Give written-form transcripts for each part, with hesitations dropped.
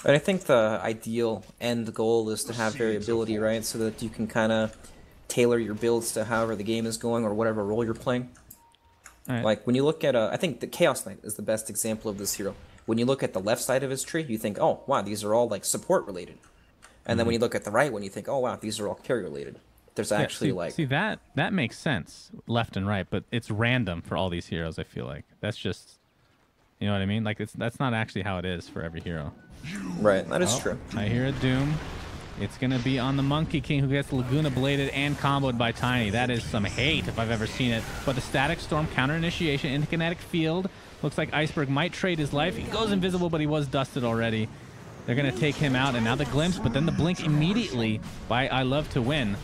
And I think the ideal end goal is to have variability, right? So that you can kind of tailor your builds to however the game is going or whatever role you're playing. All right. Like when you look at, I think the Chaos Knight is the best example of this hero. When you look at the left side of his tree, you think, oh wow, these are all like support related. And then when you look at the right one, you think, oh wow, these are all carry related. There's Yeah, actually see like, that makes sense left and right, but it's random for all these heroes. I feel like that's just, you know what I mean. Like that's not actually how it is for every hero. right, that is Oh, true. I hear a Doom. It's gonna be on the Monkey King, who gets Laguna bladed and comboed by Tiny. That is some hate if I've ever seen it. But the Static Storm counter initiation into kinetic field. Looks like Iceberg might trade his life. He goes invisible, but he was dusted already. They're gonna take him out, and now the glimpse, but then the blink immediately by I Love to Win.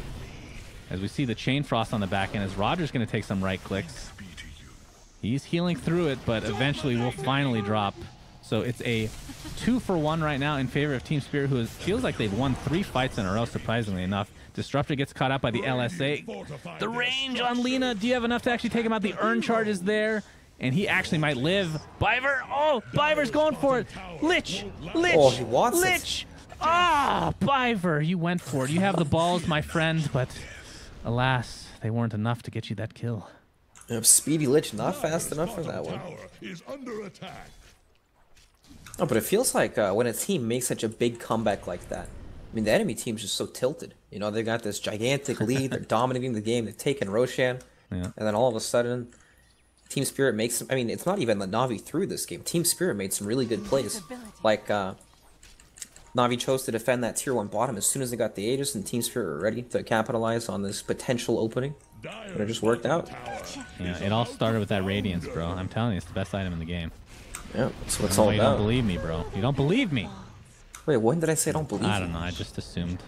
As we see the Chain Frost on the back end, as Roger's gonna take some right clicks. He's healing through it, but eventually will finally drop. So it's a 2-for-1 right now in favor of Team Spirit, who feels like they've won 3 fights in a row, surprisingly enough. Disruptor gets caught out by the LSA. The range on Lina. Do you have enough to actually take him out? The Urn charge is there, and he actually might live. Biver. Oh, Biver's going for it. Lich. Lich. Oh, he wants it. Lich. Ah, Biver, you went for it. You have the balls, my friend, but alas, they weren't enough to get you that kill. Speedy Lich, not fast enough for that one. Oh, but it feels like when a team makes such a big comeback like that, I mean, the enemy team's just so tilted. You know, they got this gigantic lead, they're dominating the game, they've taken Roshan, Yeah. and then all of a sudden, Team Spirit makes some, I mean, it's not even the Navi through this game. Team Spirit made some really good plays. Like, Navi chose to defend that tier 1 bottom as soon as they got the Aegis, and Team Spirit were ready to capitalize on this potential opening. And it just worked out. Yeah, it all started with that Radiance, bro. I'm telling you, it's the best item in the game. Yeah, that's what it's Oh, all you about. don't believe me, bro. You don't believe me. Wait, when did I say I don't believe I you? don't know. I just assumed.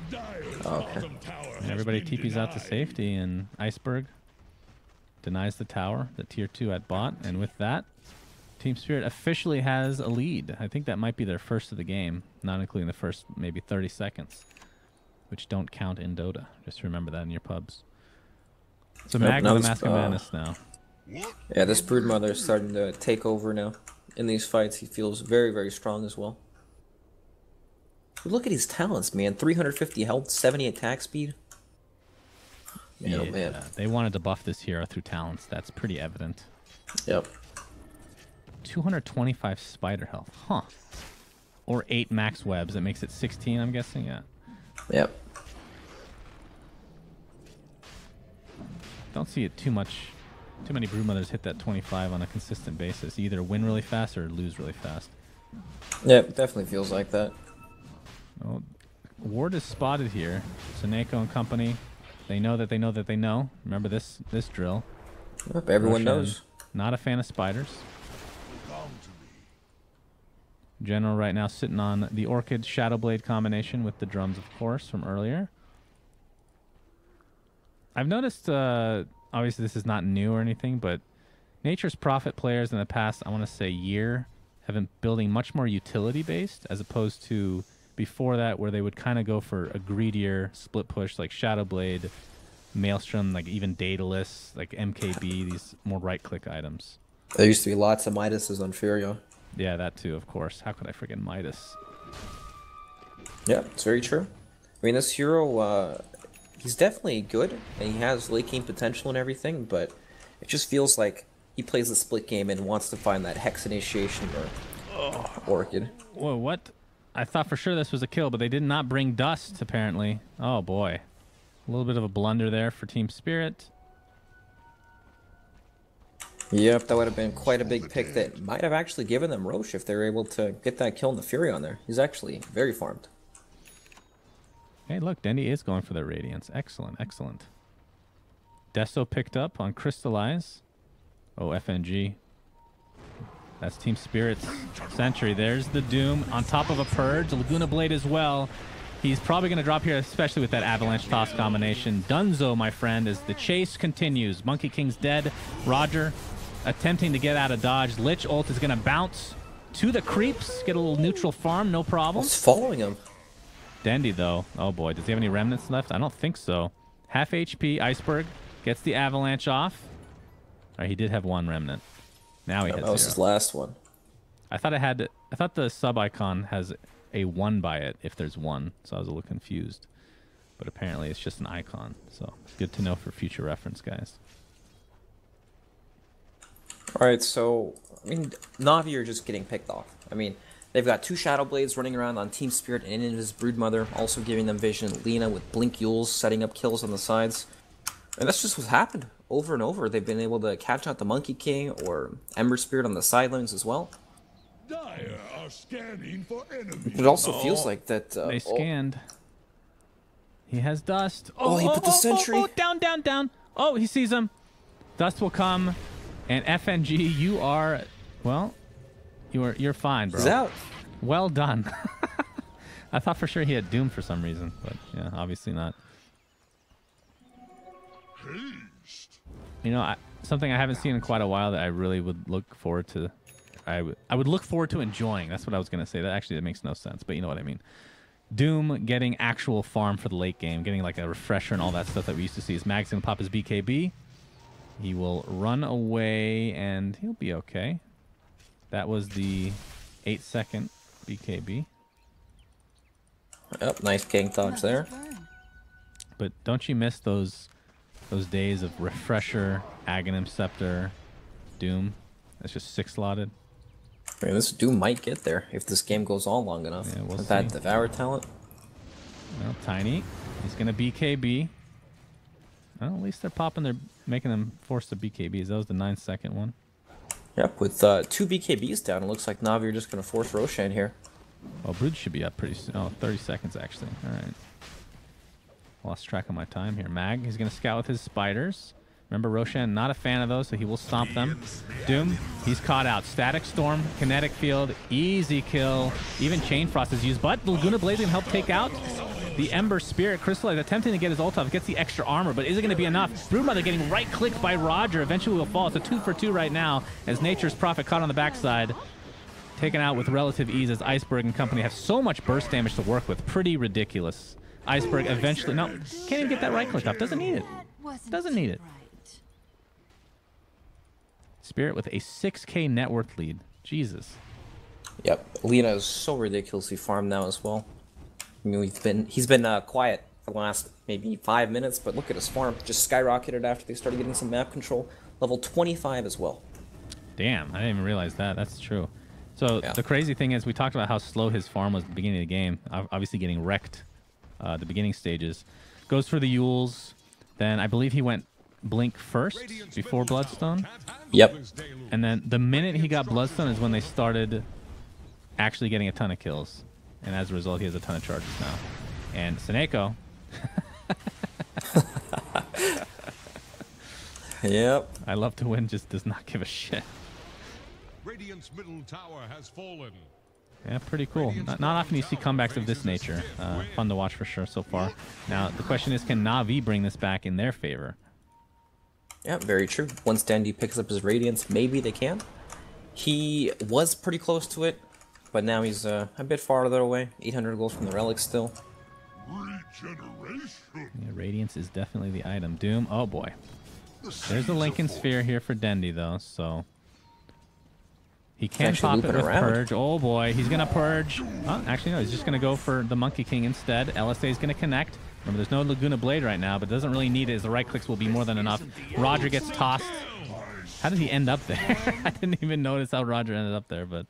Oh, okay. And everybody TP's out to safety, and Iceberg denies the tower, the tier 2 at bot. And with that, Team Spirit officially has a lead. I think that might be their first of the game, not including the first maybe 30 seconds, which don't count in Dota. Just remember that in your pubs. So Nope, Mag now with the this, Mask of Madness now. Yeah, this Broodmother is starting to take over now. In these fights, he feels very, very strong as well. Look at his talents, man. 350 health, 70 attack speed. Man, Yeah, oh man. they wanted to buff this hero through talents. That's pretty evident. Yep. 225 spider health. Huh. Or 8 max webs. That makes it 16, I'm guessing. Yeah. Yep. Don't see it too much. Too many Broodmothers hit that 25 on a consistent basis. You either win really fast or lose really fast. Yep, definitely feels like that. Well, Ward is spotted here. Suneko and company. They know that they know that they know. Remember this drill. Yep, everyone Roshan, knows. Not a fan of spiders. General right now sitting on the Orchid Shadowblade combination with the drums, of course, from earlier. I've noticed, obviously this is not new or anything, but Nature's Prophet players in the past, I want to say year, have been building much more utility-based as opposed to before that where they would kind of go for a greedier split push like Shadowblade, Maelstrom, like even Daedalus, like MKB, these more right-click items. There used to be lots of Midases on Furio. Yeah, that too, of course. How could I forget Midas? Yeah, it's very true. I mean, this hero, he's definitely good, and he has late game potential and everything, but it just feels like he plays the split game and wants to find that Hex Initiation or Orchid. Whoa, what? I thought for sure this was a kill, but they did not bring Dust, apparently. Oh, boy. A little bit of a blunder there for Team Spirit. Yep, that would have been quite a big pick that might have actually given them Roche if they were able to get that kill in the Fury on there. He's actually very farmed. Hey, look, Dendy is going for the Radiance. Excellent, excellent. Desto picked up on Crystallize. Oh, FNG. That's Team Spirit's Sentry. There's the Doom on top of a Purge. Laguna Blade as well. He's probably going to drop here, especially with that Avalanche Toss combination. Dunzo, my friend, as the chase continues. Monkey King's dead. Roger attempting to get out of dodge. Lich ult is going to bounce to the creeps. Get a little neutral farm, no problem. Who's following him? Dendy, though. Oh, boy. Does he have any remnants left? I don't think so. Half HP. Iceberg gets the avalanche off. All right, he did have one remnant. Now he has That was his zero. last one. I thought it had. I thought the sub icon has a 1 by it if there's one. So I was a little confused. But apparently it's just an icon. So good to know for future reference, guys. Alright, so, I mean, Navi are just getting picked off. I mean, they've got 2 Shadow Blades running around on Team Spirit and Invis Broodmother, also giving them vision. Lina with Blink Yules setting up kills on the sides. And that's just what's happened over and over. They've been able to catch out the Monkey King or Ember Spirit on the sidelines as well. Dire are scanning for enemies. It also feels like that... They scanned. He has dust. Oh, he put the sentry. Down, down, down. Oh, he sees him. Dust will come. And FNG, you are... Well, you're fine, bro. He's out. Well done. I thought for sure he had Doom for some reason. But, yeah, obviously not. You know, something I haven't seen in quite a while that I really would look forward to. I would look forward to enjoying. That's what I was going to say. That makes no sense, but you know what I mean. Doom getting actual farm for the late game, getting like a refresher and all that stuff that we used to see. Is Mag's going to pop his BKB. He will run away and he'll be okay. That was the 8-second BKB. Yep, nice gank dodge there. But don't you miss those days of refresher, Aghanim Scepter, Doom? That's just 6-slotted. I mean, this Doom might get there if this game goes on long enough. Yeah, we'll with that Devour talent. Well, Tiny. He's going to BKB. Well, at least they're making them force the BKBs. That was the 9-second one. Yep, with 2 BKBs down, it looks like Navi are just going to force Roshan here. Oh, Brood should be up pretty soon. Oh, 30 seconds actually. All right. Lost track of my time here. Mag, he's going to scout with his spiders. Remember, Roshan, not a fan of those, so he will stomp them. Doom, he's caught out. Static Storm, Kinetic Field, easy kill. Even Chain Frost is used, but Laguna Blaze can help take out the Ember Spirit. Crystallize attempting to get his ult off, gets the extra armor, but is it going to be enough? Broodmother getting right-clicked by Roger. Eventually will fall. It's a 2-for-2 right now, as Nature's Prophet caught on the backside. Taken out with relative ease, as Iceberg and company have so much burst damage to work with. Pretty ridiculous. Iceberg eventually... No, can't even get that right-click off. Doesn't need it. Doesn't need it. Spirit with a 6K net worth lead. Jesus. Yep, Lina is so ridiculously farmed now as well. I mean, he's been quiet for the last maybe 5 minutes, but look at his farm. Just skyrocketed after they started getting some map control. Level 25 as well. Damn, I didn't even realize that. That's true. So yeah. The crazy thing is, we talked about how slow his farm was at the beginning of the game. Obviously getting wrecked the beginning stages. Goes for the Yules. Then I believe he went Blink first before Bloodstone. Yep. And then the minute he got Bloodstone is when they started actually getting a ton of kills. And as a result, he has a ton of charges now. And Seneko. Yep. I love to win, just does not give a shit. Radiant's middle tower has fallen. Yeah, pretty cool. Not often you see comebacks of this nature. Fun to watch for sure so far. Now, the question is, can Navi bring this back in their favor? Yeah, very true. Once Dandy picks up his Radiance, maybe they can. He was pretty close to it, but now he's a bit farther away. 800 gold from the Relic still. Regeneration. Yeah, Radiance is definitely the item. Doom, oh boy. There's a Lincoln Sphere here for Dendy, though, so... He can pop it with Purge. Oh boy, he's going to Purge. Oh, actually, no, he's just going to go for the Monkey King instead. LSA is going to connect. Remember, there's no Laguna Blade right now, but doesn't really need it, as the right clicks will be more than enough. Roger gets tossed. How did he end up there? I didn't even notice how Roger ended up there, but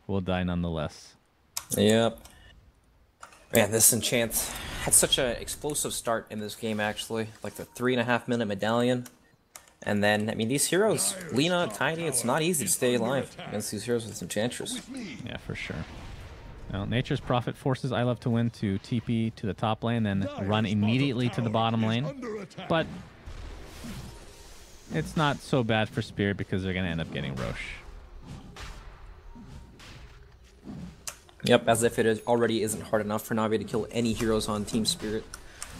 we'll die nonetheless. Yep. Man, this Enchant had such an explosive start in this game, actually. Like the 3.5-minute medallion. And then, I mean, these heroes, Lina, Tiny, it's not easy to stay alive against these heroes with Enchantress. Yeah, for sure. Now, Nature's Prophet forces I Love to Win to TP to the top lane, then run immediately to the bottom lane. But it's not so bad for Spirit because they're going to end up getting Roche. Yep, as if it already isn't hard enough for Navi to kill any heroes on Team Spirit.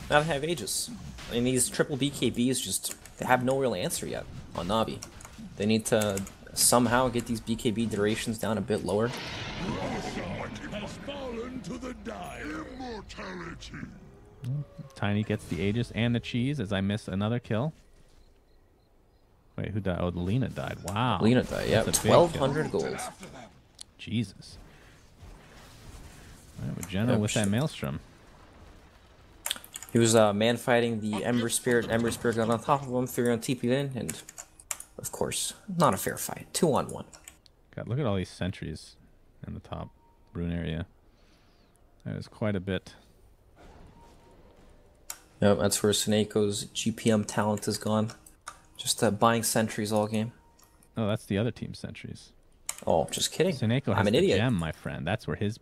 Now they have Aegis. I mean, these triple BKBs just, they have no real answer yet on Navi. They need to somehow get these BKB durations down a bit lower. Has fallen to the dire. Immortality. Tiny gets the Aegis and the cheese as I miss another kill. Wait, who died? Oh, Lina died. Wow. Lina died, yeah. 1,200 gold. Jesus. General with that Maelstrom. He was man fighting the Ember Spirit. Ember Spirit got on top of him, Furion TP'd in, and of course, not a fair fight. 2-on-1. God, look at all these sentries in the top rune area. That is quite a bit. Yep, that's where Suneiko's GPM talent is gone. Just buying sentries all game. Oh, that's the other team's sentries. Oh, just kidding. Suneiko has I'm an the idiot. gem, my friend. That's where his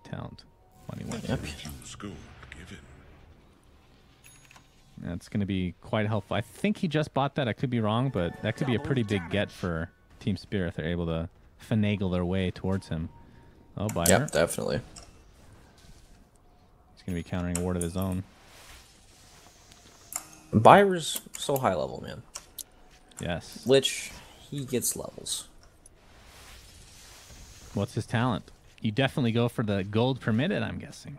talent money went. Yep. That's going to be quite helpful. I think he just bought that. I could be wrong, but that could be a pretty big get for Team Spirit if they're able to finagle their way towards him. Oh, Byver. Yep, definitely. He's going to be countering a ward of his own. Byver's so high level, man. Yes. Lich, he gets levels. What's his talent? You definitely go for the gold per minute, I'm guessing.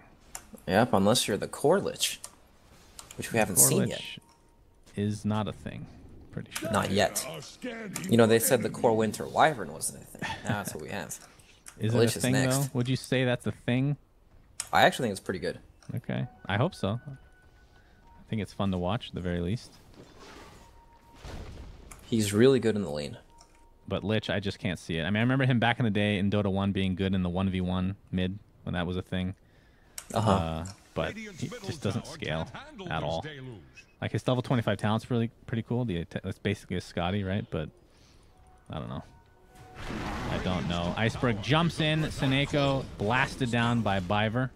Yep, unless you're the core Lich, which we haven't seen yet. Is not a thing, pretty sure. Not yet. You know, they said the core Winter Wyvern wasn't a thing. Now that's what we have. Is it a thing, though? Would you say that's a thing? I actually think it's pretty good. Okay, I hope so. I think it's fun to watch, at the very least. He's really good in the lane. But Lich, I just can't see it. I mean, I remember him back in the day in Dota 1 being good in the 1v1 mid, when that was a thing. But he just doesn't scale at all. Like, his level 25 talent's really pretty cool. That's basically a Scotty, right? But I don't know. I don't know. Iceberg jumps in. Suneiko blasted down by Byver.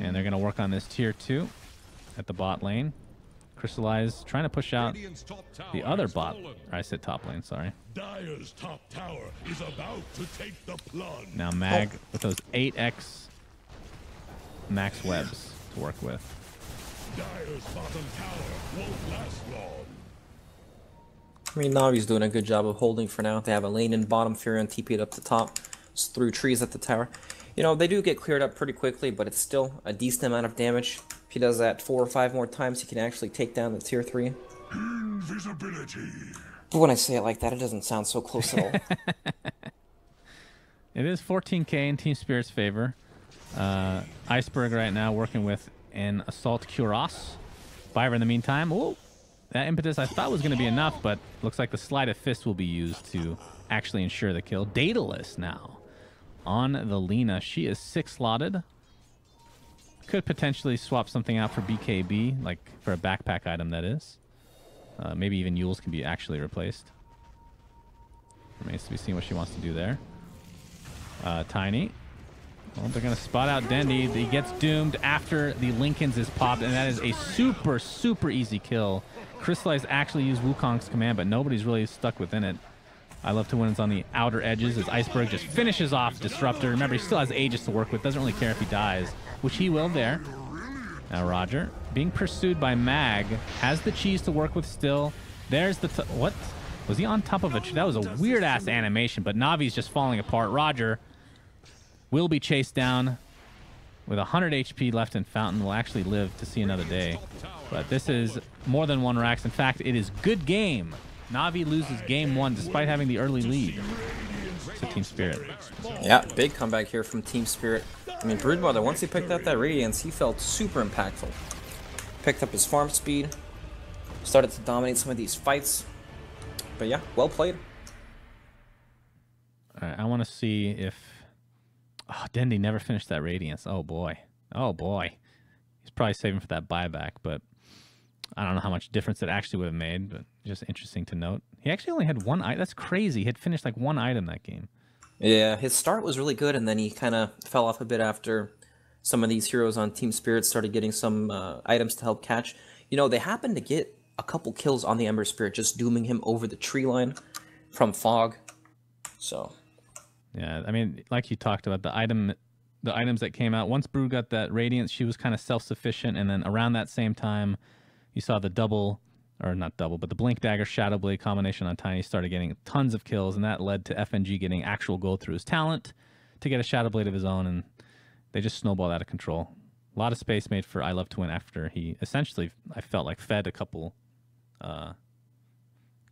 And they're going to work on this tier 2 at the bot lane. Crystallize trying to push out the other bot. I said top lane, sorry. Dire's top tower is about to take the plunge. Now Mag with those 8x max webs to work with. Dire's bottom tower won't last long. I mean, Navi's doing a good job of holding for now. They have a lane in bottom, Furion TP'd up the top, just through trees at the tower. You know, they do get cleared up pretty quickly, but it's still a decent amount of damage. If he does that 4 or 5 more times, he can actually take down the tier 3. Invisibility. But when I say it like that, it doesn't sound so close at all. It is 14k in Team Spirit's favor. Iceberg right now working with an Assault Cuirass. Byver in the meantime. Oh, that impetus I thought was going to be enough, but looks like the Sleight of Fist will be used to actually ensure the kill. Daedalus now on the Lina. She is 6 slotted. Could potentially swap something out for BKB, like for a backpack item, that is. Maybe even Yules can be actually replaced. Remains to be seen what she wants to do there. Tiny. Well, they're going to spot out Dendy. He gets doomed after the Lincolns is popped, and that is a super, super easy kill. Crystallize actually used Wukong's command, but nobody's really stuck within it. I love to win it's on the outer edges as Iceberg just finishes off Disruptor. Remember, he still has Aegis to work with. Doesn't really care if he dies, which he will there. Now Roger, being pursued by Mag, has the cheese to work with still. There's the... What? Was he on top of a tree? That was a weird-ass animation, but Navi's just falling apart. Roger will be chased down with 100 HP left in Fountain. Will actually live to see another day. But this is more than 1 Rax. In fact, it is good game. Navi loses game 1 despite having the early lead to Team Spirit. Yeah, big comeback here from Team Spirit. I mean, Broodmother, once he picked up that Radiance, he felt super impactful. Picked up his farm speed, started to dominate some of these fights. But yeah, well played. All right, I want to see if... Oh, Dendy never finished that Radiance. Oh, boy. Oh, boy. He's probably saving for that buyback, but I don't know how much difference it actually would have made, but just interesting to note. He actually only had 1 item. That's crazy. He had finished like 1 item that game. Yeah, his start was really good, and then he kind of fell off a bit after some of these heroes on Team Spirit started getting some items to help catch. You know, they happened to get a couple kills on the Ember Spirit, just dooming him over the tree line from Fog. So... Yeah, I mean, like you talked about, the items that came out. Once Brew got that Radiance, she was kind of self-sufficient, and then around that same time, you saw the double, or not double, but the Blink Dagger Shadow Blade combination on Tiny started getting tons of kills, and that led to FNG getting actual gold through his talent to get a Shadow Blade of his own, and they just snowballed out of control. A lot of space made for I Love to Win after he essentially, I felt like, fed a couple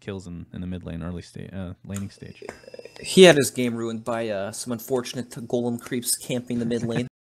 kills in the mid lane, early stage, laning stage. He had his game ruined by some unfortunate golem creeps camping the mid lane.